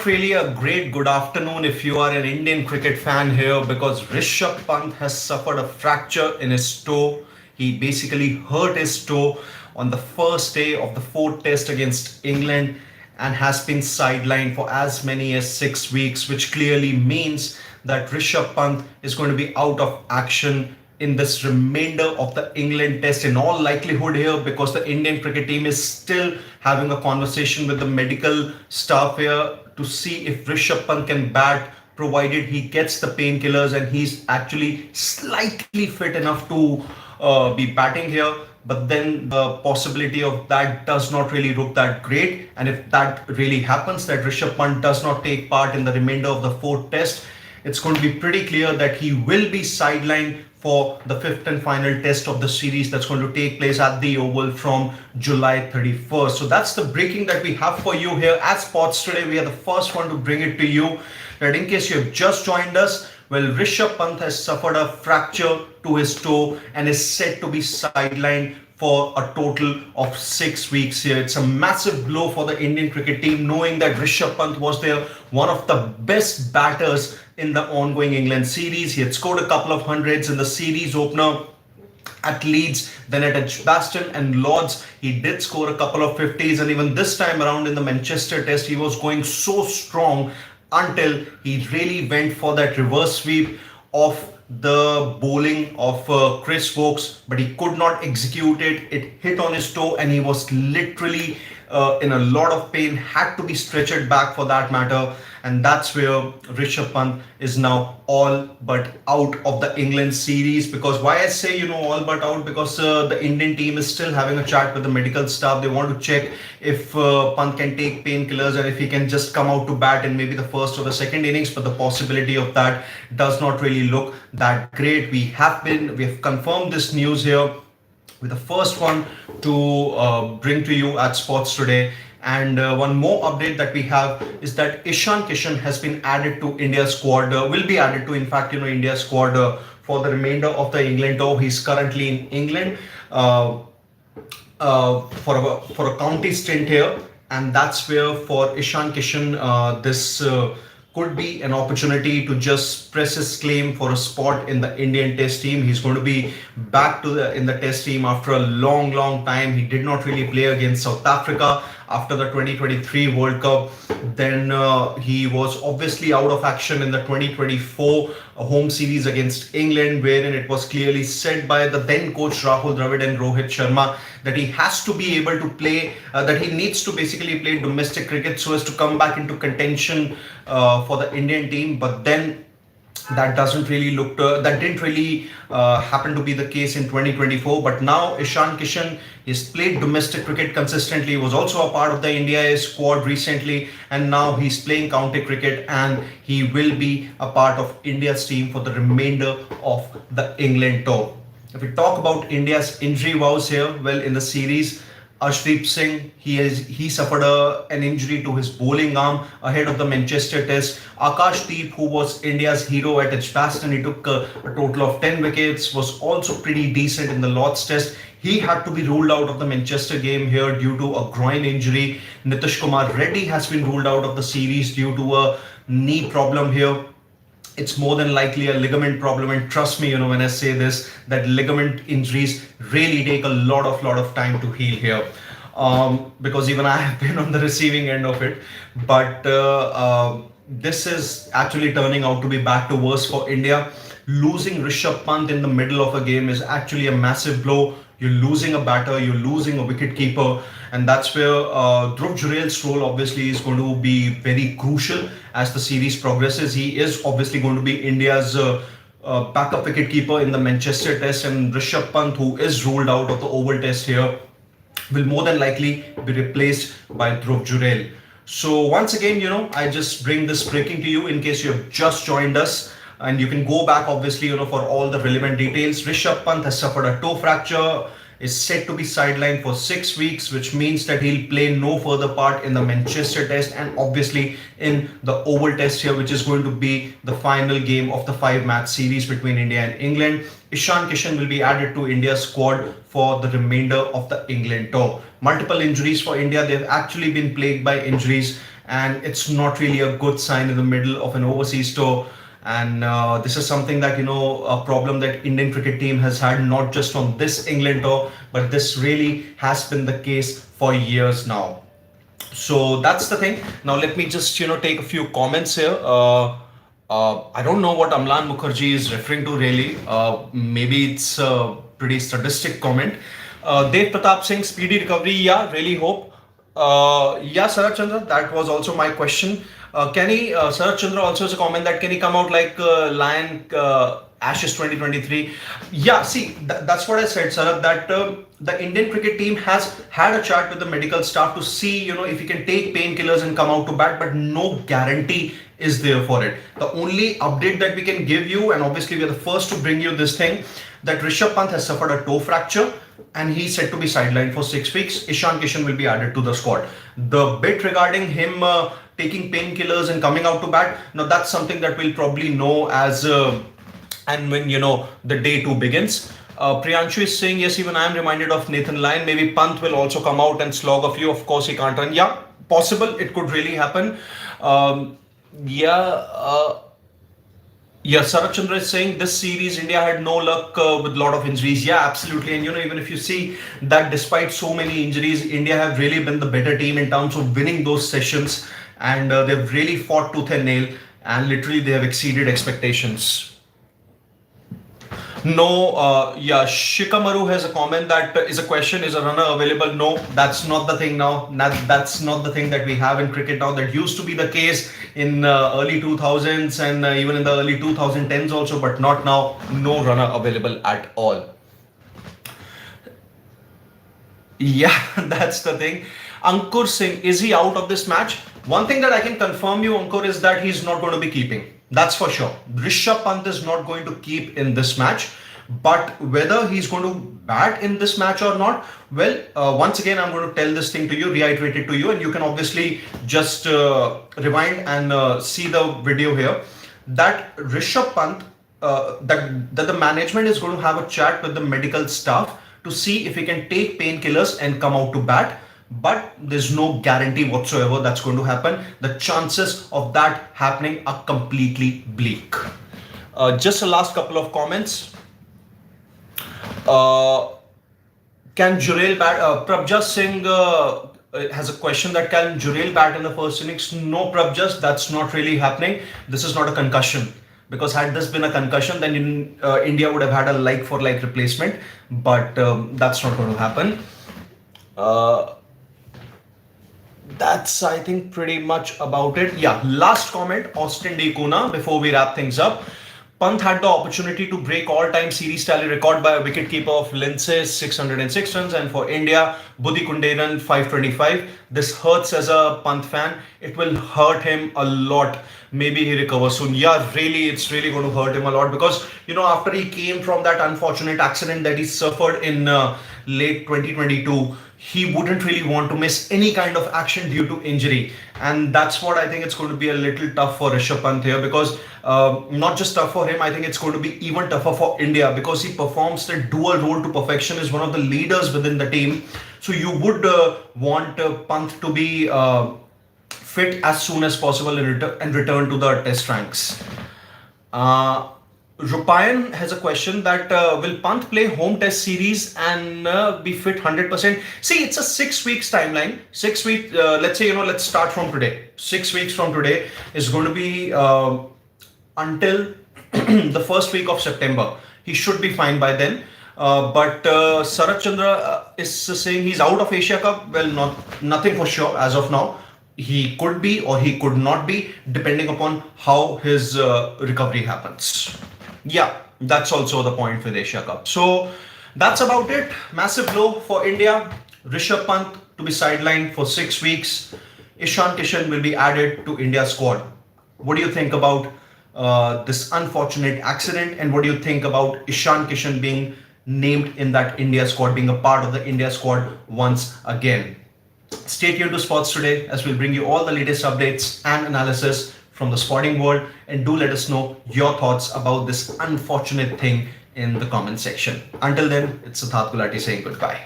really a great good afternoon if you are an Indian cricket fan here because Rishabh Pant has suffered a fracture in his toe. He basically hurt his toe on the first day of the fourth test against England and has been sidelined for as many as 6 weeks, which clearly means that Rishabh Pant is going to be out of action in this remainder of the England test in all likelihood here because the Indian cricket team is still having a conversation with the medical staff here to see if Rishabh Pant can bat provided he gets the painkillers and he's actually slightly fit enough to be batting here. But then the possibility of that does not really look that great. And if that really happens, that Rishabh Pant does not take part in the remainder of the fourth test, it's going to be pretty clear that he will be sidelined for the fifth and final test of the series that's going to take place at the Oval from July 31st. So that's the breaking that we have for you here at Sports Today. We are the first one to bring it to you. That in case you have just joined us, well, Rishabh Pant has suffered a fracture to his toe and is said to be sidelined for a total of 6 weeks here. It's a massive blow for the Indian cricket team, knowing that Rishabh Pant was their one of the best batters in the ongoing England series. He had scored a couple of hundreds in the series opener at Leeds, then at Edgbaston and Lords. He did score a couple of 50s, and even this time around in the Manchester test, he was going so strong until he really went for that reverse sweep of the bowling of Chris Wokes, but he could not execute it. It hit on his toe and he was literally in a lot of pain, had to be stretchered back for that matter. And that's where Rishabh Pant is now all but out of the England series. Because why I say, all but out, because the Indian team is still having a chat with the medical staff. They want to check if Pant can take painkillers and if he can just come out to bat in maybe the first or the second innings. But the possibility of that does not really look that great. We have confirmed this news here with the first one to bring to you at Sports Today. And one more update that we have is that Ishan Kishan has been added to India's squad, will be added to, in fact, India's squad for the remainder of the England tour. He's currently in England for a county stint here. And that's where for Ishan Kishan, this could be an opportunity to just press his claim for a spot in the Indian test team. He's going to be back in the test team after a long time. He did not really play against South Africa after the 2023 World Cup. Then he was obviously out of action in the 2024 home series against England, wherein it was clearly said by the then coach Rahul Dravid and Rohit Sharma that he has to be able to play, that he needs to basically play domestic cricket so as to come back into contention for the Indian team. But then that didn't really happen to be the case in 2024. But now Ishan Kishan has played domestic cricket consistently. He was also a part of the India squad recently, and now he's playing county cricket and he will be a part of India's team for the remainder of the England tour. If we talk about India's injury woes here, well, in the series, Arshdeep Singh, he suffered an injury to his bowling arm ahead of the Manchester test. Akashdeep, who was India's hero at Edgbaston, he took a total of 10 wickets, was also pretty decent in the Lords test. He had to be ruled out of the Manchester game here due to a groin injury. Nitish Kumar Reddy has been ruled out of the series due to a knee problem here. It's more than likely a ligament problem, and trust me, when I say this, that ligament injuries really take a lot of time to heal here, because even I have been on the receiving end of it. But this is actually turning out to be back to worse for India. Losing Rishabh Pant in the middle of a game is actually a massive blow. You're losing a batter, you're losing a wicket keeper, and that's where Dhruv Jurel's role obviously is going to be very crucial as the series progresses. He is obviously going to be India's backup wicket keeper in the Manchester test, and Rishabh Pant, who is ruled out of the Oval test here, will more than likely be replaced by Dhruv Jurel. So once again, I just bring this breaking to you in case you have just joined us. And you can go back, obviously, for all the relevant details. Rishabh Pant has suffered a toe fracture, is said to be sidelined for 6 weeks, which means that he'll play no further part in the Manchester test and obviously in the Oval test here, which is going to be the final game of the 5-match series between India and England. Ishan Kishan will be added to India's squad for the remainder of the England tour. Multiple injuries for India. They've actually been plagued by injuries, and it's not really a good sign in the middle of an overseas tour. And this is something that, a problem that Indian cricket team has had not just on this England tour, but this really has been the case for years now. So that's the thing. Now let me just take a few comments here. I don't know what Amlan Mukherjee is referring to really. Maybe it's a pretty sadistic comment. Dev Pratap Singh, speedy recovery. Yeah, really hope. Yeah, Sarat Chandra, that was also my question. Can he, Sarat Chandra also has a comment that can he come out like Lion Ashes 2023? Yeah, see, that's what I said, Sarat, that the Indian cricket team has had a chat with the medical staff to see, if he can take painkillers and come out to bat, but no guarantee is there for it. The only update that we can give you, and obviously we are the first to bring you this thing, that Rishabh Pant has suffered a toe fracture and he's said to be sidelined for 6 weeks. Ishan Kishan will be added to the squad. The bit regarding him taking painkillers and coming out to bat, now that's something that we'll probably know as and when the day 2 begins. Priyanshu is saying, yes, even I am reminded of Nathan Lyon. Maybe Pant will also come out and slog a few. Of course, he can't run. Yeah, possible. It could really happen. Yeah, Sarat Chandra is saying this series India had no luck with a lot of injuries. Yeah, absolutely. And even if you see that despite so many injuries, India have really been the better team in terms of winning those sessions, and they've really fought tooth and nail, and literally they have exceeded expectations. No, yeah, Shikamaru has a comment that is a question, is a runner available? No, that's not the thing now. That's not the thing that we have in cricket now. That used to be the case in early 2000s and even in the early 2010s also, but not now. No runner available at all. Yeah, that's the thing. Ankur Singh, is he out of this match? One thing that I can confirm you, Ankur, is that he's not going to be keeping. That's for sure. Rishabh Pant is not going to keep in this match. But whether he's going to bat in this match or not, well, once again, I'm going to tell this thing to you, reiterate it to you, and you can obviously just rewind and see the video here. That Rishabh Pant, that the management is going to have a chat with the medical staff to see if he can take painkillers and come out to bat. But there's no guarantee whatsoever that's going to happen. The chances of that happening are completely bleak. Just a last couple of comments. Can Jurel bat? Prabjas Singh has a question that can Jurel bat in the first innings? No, Prabjas, that's not really happening. This is not a concussion. Because had this been a concussion, then India would have had a like for like replacement. But that's not going to happen. That's, I think, pretty much about it. Yeah, last comment, Austin D. Kuna, before we wrap things up. Pant had the opportunity to break all-time series tally record by a wicketkeeper of Lindsay, 606 runs, and for India, Budhi Kunderan, 525. This hurts as a Pant fan. It will hurt him a lot. Maybe he recovers soon. Yeah, really, it's really going to hurt him a lot because, after he came from that unfortunate accident that he suffered in late 2022, he wouldn't really want to miss any kind of action due to injury. And that's what I think it's going to be a little tough for Rishabh Pant here because not just tough for him, I think it's going to be even tougher for India because he performs the dual role to perfection, is one of the leaders within the team. So you would want Pant to be fit as soon as possible and return to the test ranks. Rupayan has a question that will Pant play home test series and be fit 100%? See, it's a 6 weeks timeline. 6 weeks, let's say, let's start from today. 6 weeks from today is going to be until the first week of September. He should be fine by then. But Sarat Chandra is saying he's out of Asia Cup. Well, nothing for sure as of now. He could be or he could not be, depending upon how his recovery happens. Yeah, that's also the point with Asia Cup. So that's about it. Massive blow for India. Rishabh Pant to be sidelined for 6 weeks. Ishan Kishan will be added to India's squad. What do you think about this unfortunate accident? And what do you think about Ishan Kishan being named in that India squad, being a part of the India squad once again? Stay tuned to Sports Today as we'll bring you all the latest updates and analysis from the sporting world, and do let us know your thoughts about this unfortunate thing in the comment section. Until then, it's Siddharth Gulati saying goodbye.